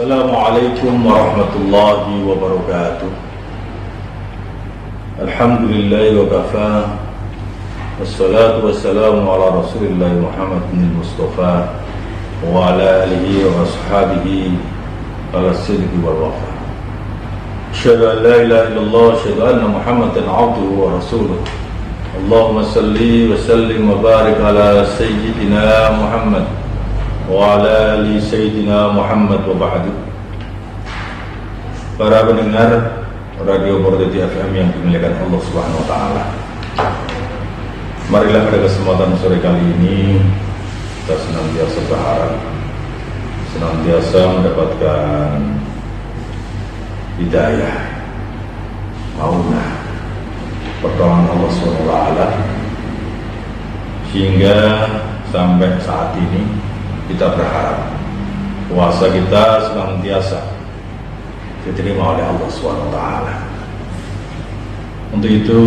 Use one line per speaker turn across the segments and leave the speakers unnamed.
Assalamualaikum warahmatullahi wabarakatuh. Alhamdulillahi wa kafa. Wassalatu wassalamu ala Rasulillah Muhammad bin Mustafa wa ala alihi wa ashabihi ala sidqi wal wafa. Asyhadu an la ilaha illallah wa asyhadu anna Muhammadan abduhu wa rasuluh. Allahumma salli wa sallim wa barik ala sayyidina Muhammad wa ala ali sayyidina Muhammad wa ba'du. Para pendengar Radio Bordeti FM yang dimuliakan Allah Subhanahu wa taala. Marilah pada kesempatan sore kali ini kita senantiasa berharap, senantiasa mendapatkan hidayah, maunah, pertolongan Allah Subhanahu wa taala, sehingga sampai saat ini kita berharap puasa kita senantiasa diterima oleh Allah SWT. Untuk itu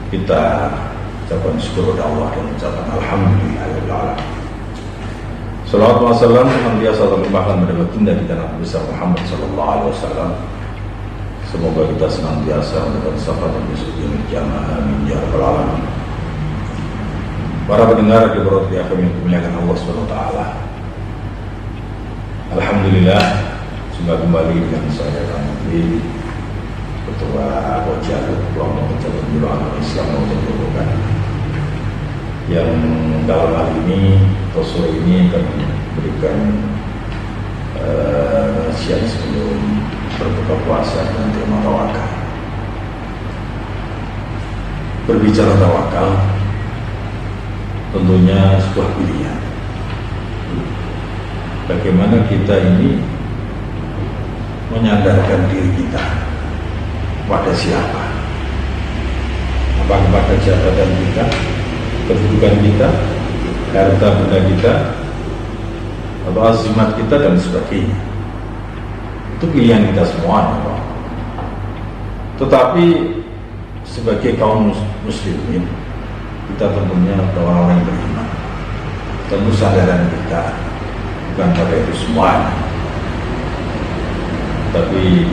kita ucapkan syukur kepada Allah dan ucapkan alhamdulillah. Salawat wa salam senantiasa terlimpahkan pada baginda kita Nabi besar Muhammad SAW. Semoga kita senantiasa mendapat syafaat dan besok yaumil qiyamah. Amin ya rabbal alamin. Para pendengar di Bordeti FM yang dimuliakan Allah SWT. Alhamdulillah, sudah kembali dengan saya Kami Ketua Bojal Kelompok Pejabat Biro Agama Islam Maupun Bukan, yang dalam hal ini atau sore ini akan memberikan siang sebelum berbuka puasa dan tema tawakal. Berbicara tawakal tentunya sebuah pilihan. Bagaimana kita ini menyandarkan diri kita pada siapa? Apakah pada jabatan kita, kedudukan kita, harta benda kita, atau azimat kita dan sebagainya? Itu pilihan kita semua. Tetapi sebagai kaum muslimin, kita tentunya orang-orang yang beriman. Tentu sandaran kita bukan pada itu semuanya, tapi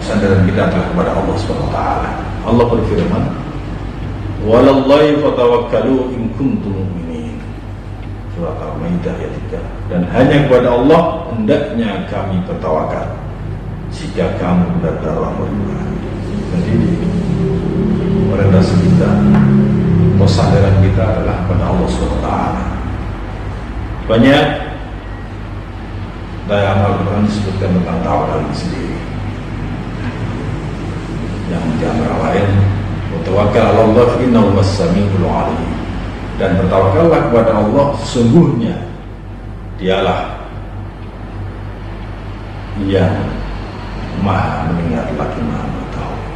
sandaran kita adalah kepada Allah SWT. Allah berfirman, "Walallahi fatawakkalu in kuntum mu'minin." Surat Al-Maidah ayat 3. Dan hanya kepada Allah hendaknya kami bertawakal jika kamu benar-benar orang beriman. Jadi orientasi kita atau sandaran kita adalah kepada Allah SWT. Banyak dalam Al-Quran disebutkan tentang tawakal sendiri, yang di antara lain tawakkal 'ala Allah innahu was-sami'ul 'alim, dan bertawakallah kepada Allah, sesungguhnya Dialah yang Maha mendengar lagi Maha mengetahui.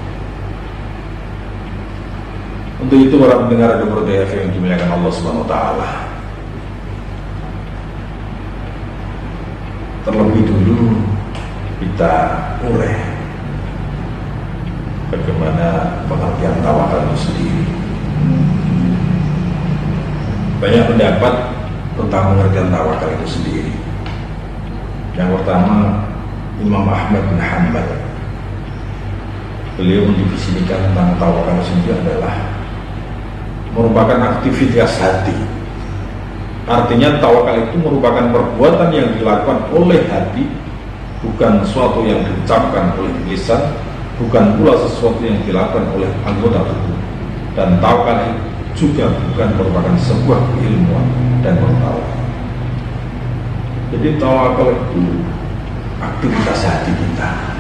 Untuk itu para pendengar Radio Bordeti FM yang dimuliakan Allah Subhanahu wa taala, terlebih dulu kita ureh bagaimana pengertian tawakal itu sendiri. Banyak pendapat tentang pengertian tawakal itu sendiri. Yang pertama, Imam Ahmad bin Hanbal, beliau mendefinisikan tentang tawakal sendiri adalah merupakan aktivitas hati. Artinya tawakal itu merupakan perbuatan yang dilakukan oleh hati, bukan sesuatu yang diucapkan oleh lisan, bukan pula sesuatu yang dilakukan oleh anggota tubuh. Dan tawakal juga bukan merupakan sebuah keilmuan dan pengetahuan. Jadi tawakal itu aktivitas hati kita,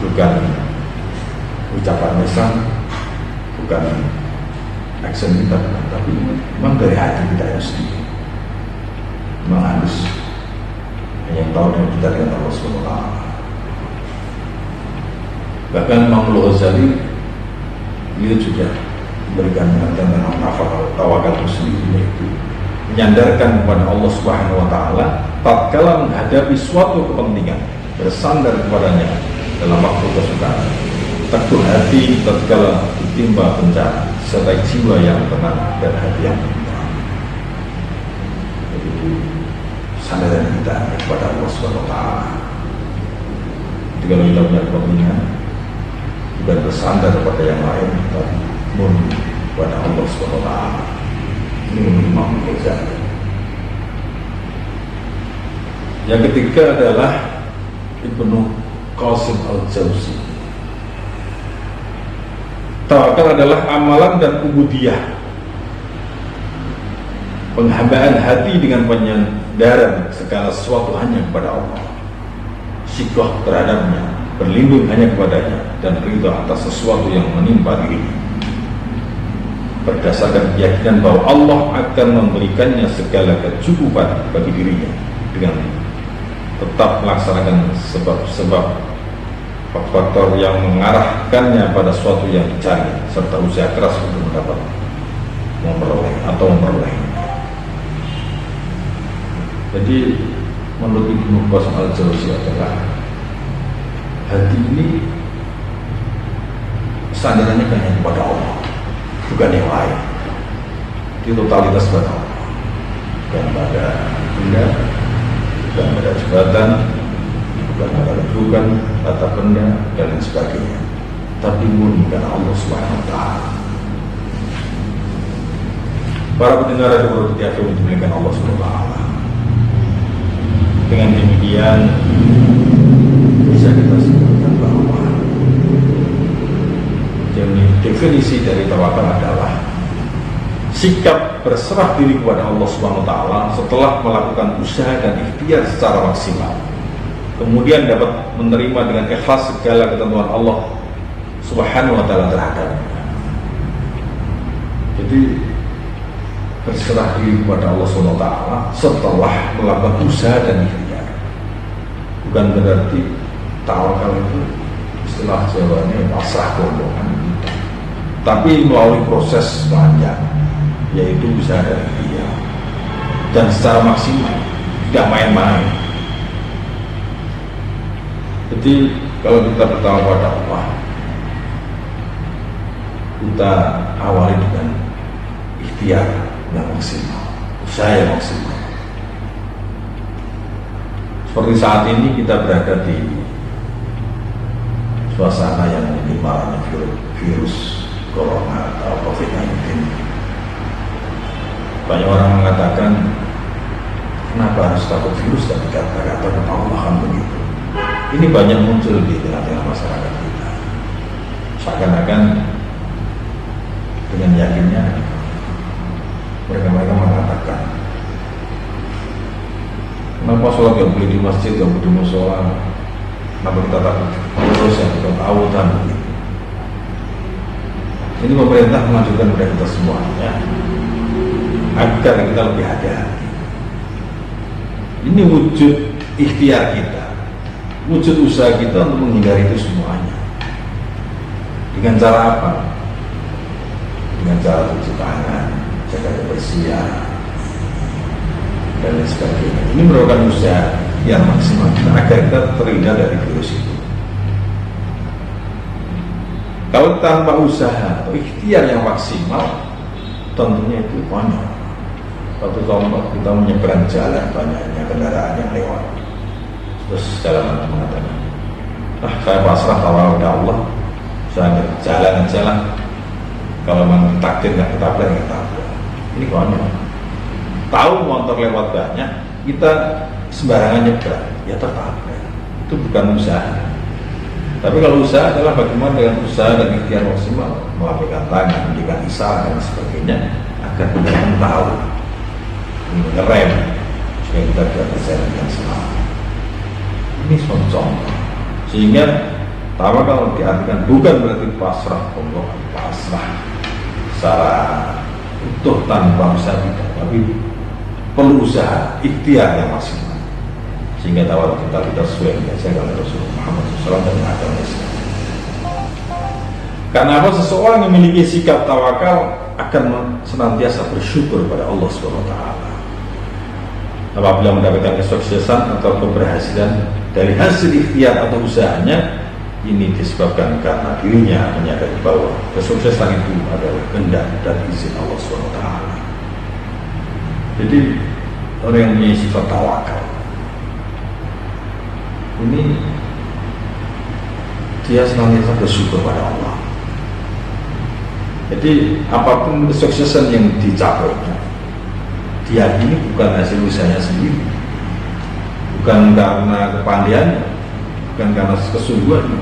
bukan ucapan lisan, bukan action kita, tapi memang dari hati kita yang sendiri. Memang harus yang tahu dan kita dengan Allah SWT. Bahkan Imam Al-Ghazali, beliau juga memberikan tentang tawakal itu sendiri, yaitu menyandarkan kepada Allah Subhanahu wa taala tatkala menghadapi suatu kepentingan, bersandar kepadanya dalam waktu kesukaran, teguh hati tatkala ditimpa bencana, serta jiwa yang tenang dan hati yang tenang. sandaran kita kepada Allah Subhanahu wa taala. Jadi kalau kita punya kepentingan bukan bersandar kepada yang lain, tapi murni kepada Allah Subhanahu wa taala. Ini menurut Imam Ghazali. Yang ketiga adalah Ibnu Qasim Al-Jauzi. Tawakal adalah amalan dan ubudiyah, penghambaan hati dengan penyandaran segala sesuatu hanya kepada Allah, syukur terhadapnya, berlindung hanya kepadanya, dan ridha atas sesuatu yang menimpa dirinya, berdasarkan keyakinan bahwa Allah akan memberikannya segala kecukupan bagi dirinya dengan tetap melaksanakan sebab-sebab faktor yang mengarahkannya pada sesuatu yang dicari, serta usaha keras untuk mendapat, memperoleh. Jadi menurut Ibnu Qasim Al-Jauzi adalah hati ini sandarannya hanya kepada Allah, bukan yang lain. Di totalitas kepada Allah, bukan pada benda, bukan pada jabatan, bukan pada kedudukan, harta benda dan lain sebagainya, tapi murni karena Allah Subhanahu wa taala. Para pendengar yang berarti yang dimuliakan Allah Subhanahu wa taala. Dengan demikian bisa kita sebutkan bahwa definisi dari tawakal adalah sikap berserah diri kepada Allah Subhanahu wa taala setelah melakukan usaha dan ikhtiar secara maksimal, kemudian dapat menerima dengan ikhlas segala ketentuan Allah Subhanahu wa taala terhadapnya. Jadi berserah diri kepada Allah Subhanahu wa taala setelah melakukan usaha dan ikhtiar. Bukan berarti tawakal itu istilah Jawanya pasrah gondongan, tapi melalui proses panjang, yaitu usaha dan ikhtiar, dan secara maksimal, tidak main-main. Jadi kalau kita bertawakal kepada Allah, kita awali dengan ikhtiar yang maksimal, usaha yang maksimal. Seperti saat ini kita berada di suasana yang mungkin maraknya virus corona atau COVID-19. Banyak orang mengatakan, kenapa harus takut virus, tapi kata-kata Allah kan begitu. Ini banyak muncul di tengah-tengah masyarakat kita. Seakan-akan dengan yakinnya mereka mengatakan, kenapa sholat gak boleh di masjid, gak boleh di musola, kenapa kita takut terus yang kita tahu kan begitu. Ini pemerintah mengajukan kepada kita semuanya agar kita lebih hati-hati. Ini wujud ikhtiar kita, wujud usaha kita untuk menghindari itu semuanya. Dengan cara apa? Dengan cara cuci tangan, jaga kebersihan, dan lain sebagainya. Ini merupakan usaha yang maksimal kita agar kita terhindar dari virus itu. Kalau tanpa usaha atau ikhtiar yang maksimal, tentunya itu konyol. Waktu kita menyeberang jalan, banyaknya kendaraan yang lewat, terus jalan mengatakan, saya pasrah tawakal kepada Allah, saya jalan aja lah, kalau memang takdir nggak ketabrak, nggak ketabrak. Ini konyol. Tahu motor lewat banyak, kita sembarangan nyebrang, ya tertabrak. Itu bukan usaha. Tapi kalau usaha adalah bagaimana dengan usaha dan ikhtiar maksimal, melambaikan tangan, memberikan isyarat dan sebagainya, agar kita tahu ngerem supaya kita tidak terjadi yang salah. Ini contoh. Sehingga tawakal diartikan bukan berarti pasrah, pasrah secara utuh tanpa usaha tidak, tapi perlu usaha, ikhtiar yang maksimal, sehingga tawakal kita tidak sesuai dengan ajaran Rasulullah Muhammad SAW dan agama Islam. Karena apa? Seseorang yang memiliki sikap tawakal akan senantiasa bersyukur pada Allah SWT. Apabila mendapatkan kesuksesan atau keberhasilan dari hasil ikhtiar atau usahanya, ini disebabkan karena dirinya menyadari bahwa kesuksesan itu adalah kehendak dan izin Allah SWT. Jadi orang yang punya sifat tawakal ini dia senantiasa bersyukur pada Allah. Jadi apapun kesuksesan yang dicapainya, dia ini bukan hasil usahanya sendiri, bukan karena kepandaiannya, bukan karena kesungguhannya,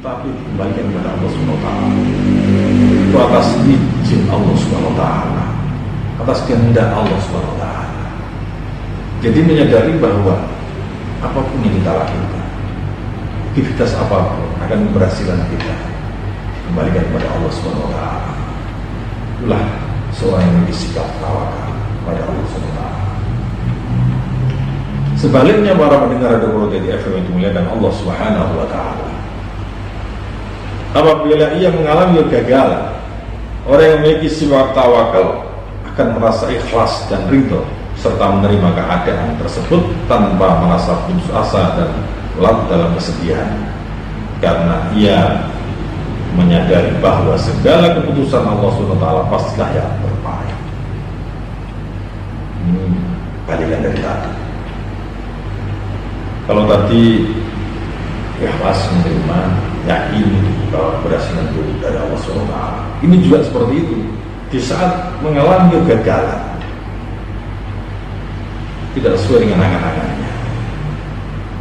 tapi dikembalikan kepada Allah SWT. Itu atas izin Allah SWT, atas kehendak Allah SWT. Jadi menyadari bahwa apapun yang kita lakukan, aktivitas apapun akan keberhasilan kita kembalikan kepada Allah SWT. Itulah seorang yang bersikap tawakal pada Allah SWT. Sebaliknya para pendengar Radio Pro FM yang dimuliakan Allah Subhanahu wa Ta'ala, apabila ia mengalami kegagalan, orang yang memiliki sifat tawakal akan merasa ikhlas dan ridho serta menerima keadaan tersebut tanpa merasa putus asa dan larut dalam kesedihan, karena ia menyadari bahwa segala keputusan Allah SWT pastilah yang terbaik. Ini balikan dari tadi. Kalau tadi ikhlas menerima, yakin bahwa keberhasilan itu dari Allah SWT, ini juga seperti itu. Di saat mengalami kegagalan, tidak sesuai dengan angan-angannya,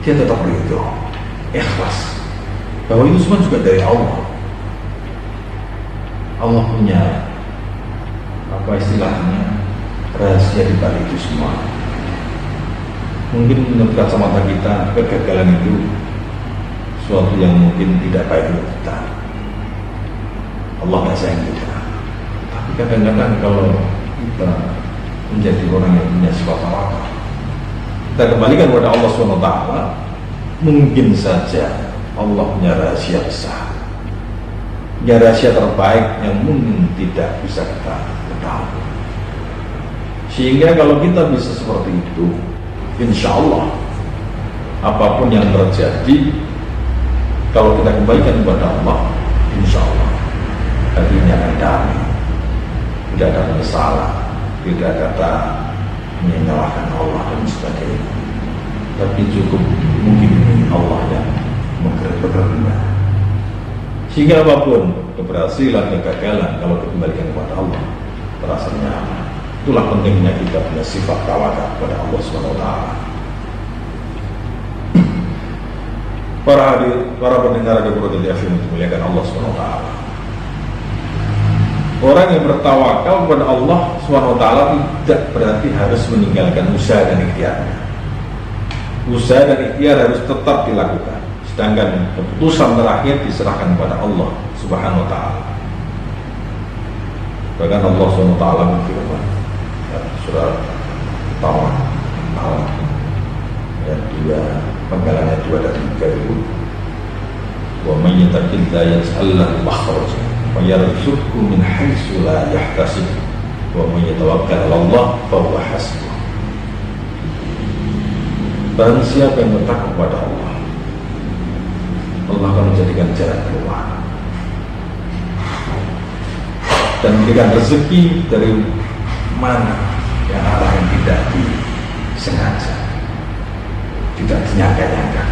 dia tetap ridho, ikhlas bahwa itu semua juga dari Allah. Allah punya apa istilahnya, rahasia di balik itu semua. Mungkin menurut kacamata kita kegagalan itu suatu yang mungkin tidak baik untuk kita. Allah nggak sayang kita. Tapi kadang-kadang kalau kita menjadi orang yang punya sifat tawakal, kita kembalikan kepada Allah SWT, mungkin saja Allah punya rahasia besar, punya rahasia terbaik yang mungkin tidak bisa kita ketahui. Sehingga kalau kita bisa seperti itu, insya Allah apapun yang terjadi, kalau kita kembalikan kepada Allah, insya Allah hatinya akan damai, tidak ada masalah, tidak ada menyalahkan Allah dan sebagainya. Tapi cukup mungkin Allah yang berkehendak. Sehingga apapun keberhasilan, kegagalan, kalau dikembalikan kepada Allah, terasa nyaman. Itulah pentingnya kita punya sifat tawakal kepada Allah SWT. Para pendengar Radio Pro FM yang dimuliakan Allah SWT, orang yang bertawakal kepada Allah SWT tidak berarti harus meninggalkan usaha dan ikhtiarnya. Usaha dan ikhtiar harus tetap dilakukan, sedangkan keputusan terakhir diserahkan kepada Allah Subhanahu wa Ta'ala. Bahkan Allah Subhanahu wa Ta'ala berfirman, surah Tawak ayat 2, penggalannya 2 dan 3 itu, wa man yattaqillaha yaj'al lahu makhraja wa yarzuqhu min haitsu la yahtasib wa man yatawakkal 'ala Allah fa huwa hasbuh. Barang siapa yang bertakwa kepada Allah, Allah akan menjadikan jalan keluar dan memberikan rezeki dari mana yang arah yang tidak disengaja, tidak dinyangka-nyangka.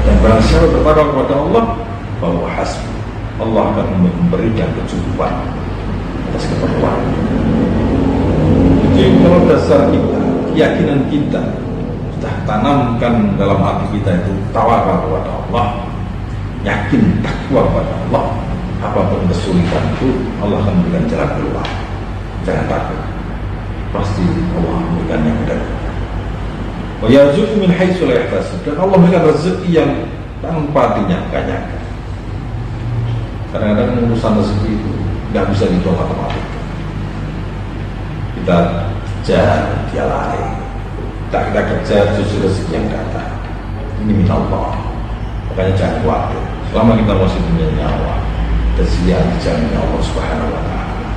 Dan barang siapa bertakwa kepada Allah, bahwa hasbuh, Allah akan memberikan kecukupan atas keperluan. Jadi kalau dasar kita, keyakinan kita kita tanamkan dalam hati kita itu tawakal kepada Allah, yakin takwa kepada Allah, apapun kesulitan itu Allah akan memberikan jalan keluar. Jangan takut, pasti Allah memberikan yang mudah. Wa yarzuqhu min haitsu la yahtasib, dan Allah memberikan rezeki yang tanpa dinyangka-nyangka. Kadang-kadang urusan rezeki itu nggak bisa dihitung matematik. Kita kejar, dia lari. Tak kita kejar, justru rezeki yang datang. Ini min Allah. Makanya jangan khawatir. Selama kita masih punya nyawa, tersedia dijamin Allah Subhanahu wa Ta'ala.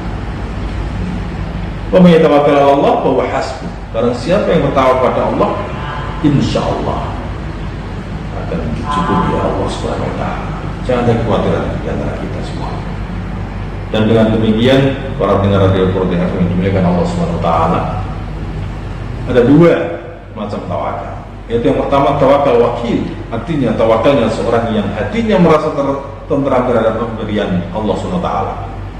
Wa may yatawakkal 'ala Allah fa huwa hasbuh. Barang siapa yang bertawakal pada Allah, insya Allah akan dicukupi Allah Subhanahu wa Ta'ala. Jangan ada kekhawatiran di antara kita semua. Dan dengan demikian, para pendengar Radio Pro yang dimuliakan Allah Subhanahu wa Ta'ala, ada dua macam tawakal. Yaitu yang pertama tawakal wakil, artinya tawakalnya seorang yang hatinya merasa tentram terhadap pemberian Allah SWT.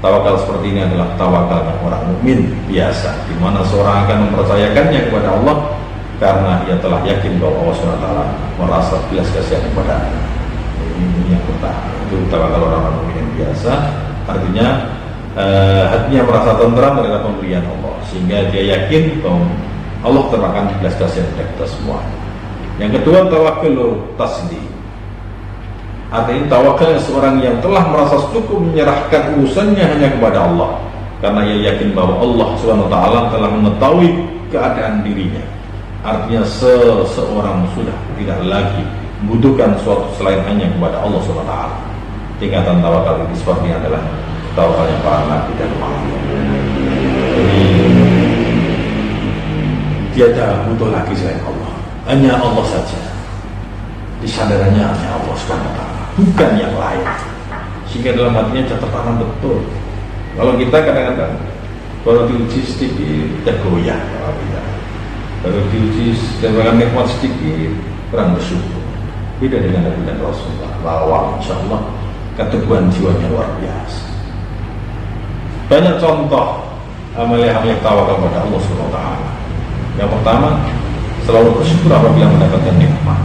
Tawakal seperti ini adalah tawakalnya orang mukmin biasa, di mana seorang akan mempercayakannya kepada Allah karena ia telah yakin bahwa Allah SWT merasa belas kasihan kepada. Ini yang pertama, itu tawakal orang mukmin yang biasa, artinya hatinya merasa tentram terhadap pemberian Allah, sehingga dia yakin bahwa Allah akan belas kasihan kepada kita semua. Yang kedua, tawakul tasdi, artinya tawakal seorang yang telah merasa cukup menyerahkan urusannya hanya kepada Allah, karena ia yakin bahwa Allah SWT telah mengetahui keadaan dirinya. Artinya seseorang sudah tidak lagi membutuhkan suatu selain hanya kepada Allah SWT. Tingkatan tawakal ini seperti adalah tawakalnya para nabi dan wali. Jadi tiada butuh lagi selain Allah, hanya Allah saja. Disadarannya hanya Allah SWT, bukan yang lain. Sehingga dalam hatinya catatan betul. Kalau kita kadang-kadang baru diuji sedikit tergoyah, baru diuji dan nikmat sedikit kurang bersyukur. Beda dengan Nabi dan Rasulullah. Bahwa insya Allah keteguhan jiwanya luar biasa. Banyak contoh amalia-amalia tawakal kepada Allah SWT. Yang pertama, selalu bersyukur apabila mendapatkan nikmat.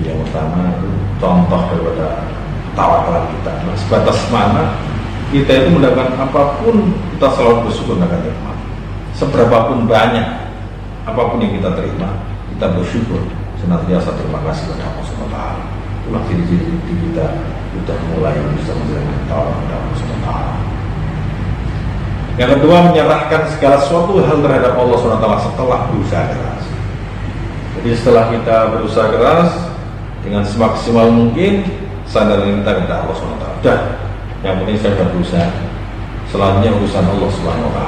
Yang pertama itu contoh daripada tawakal kita. Nah, sebatas mana kita itu mendapatkan apapun, kita selalu bersyukur mendapatkan nikmat. Seberapapun banyak apapun yang kita terima, kita bersyukur senantiasa terima kasih kepada Allah SWT. Itulah ciri-ciri kita sudah mulai bisa menjalankan tawakal kepada Allah SWT. Yang kedua, menyerahkan segala sesuatu hal terhadap Allah SWT setelah berusaha keras. Jadi setelah kita berusaha keras dengan semaksimal mungkin, sandaran kita kepada Allah SWT. Udah, yang penting saya sudah berusaha, selanjutnya urusan Allah SWT.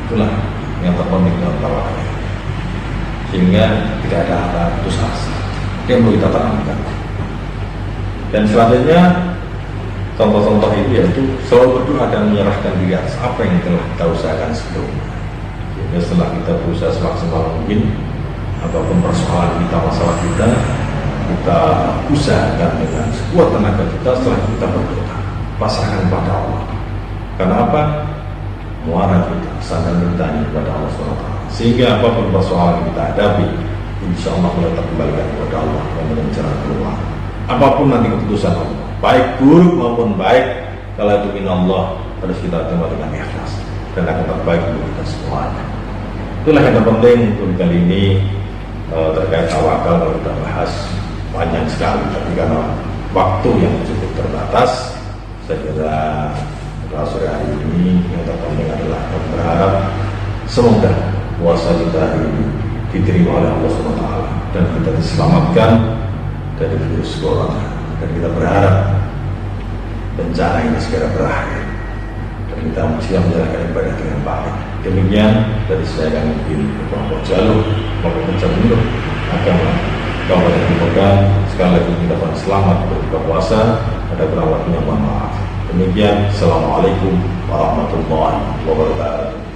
Itulah yang terpenting dalam tawakal, sehingga tidak ada kata putus asa. Yang perlu kita tanamkan. Dan selanjutnya contoh-contoh itu yaitu selalu berdoa dan menyerahkan diri atas apa yang telah kita usahakan sebelumnya. Sehingga setelah kita berusaha semaksimal mungkin, apapun persoalan kita, masalah kita usahakan dengan sekuat tenaga kita. Setelah kita berdoa, pasrahkan kepada Allah. Kenapa? Muara kita, sandang kita kepada Allah SWT. Sehingga apapun persoalan kita hadapi, insya Allah kita kembalikan kepada Allah dan mencari keluar. Apapun nanti keputusan Allah, baik buruk maupun baik, kalau itu min Allah, harus kita terima dengan ikhlas dan akan terbaik untuk kita semuanya. Itulah yang terpenting untuk kali ini terkait tawakal. Kalau kita bahas panjang sekali, tapi karena waktu yang cukup terbatas, saya kira sore hari ini yang terpenting adalah berharap semoga puasa kita hari ini diterima oleh Allah SWT dan kita diselamatkan dari virus corona, dan kita berharap bencana ini segera berakhir dan kita siap menjalankan ibadah dengan baik. Demikian dari saya kami mungkin kelompok jalur maupun pencabulut agama Kabupaten Pemogan. Sekali lagi kita selamat berbuka puasa. Ada kurang lebihnya mohon maaf. Demikian, assalamualaikum warahmatullahi wabarakatuh.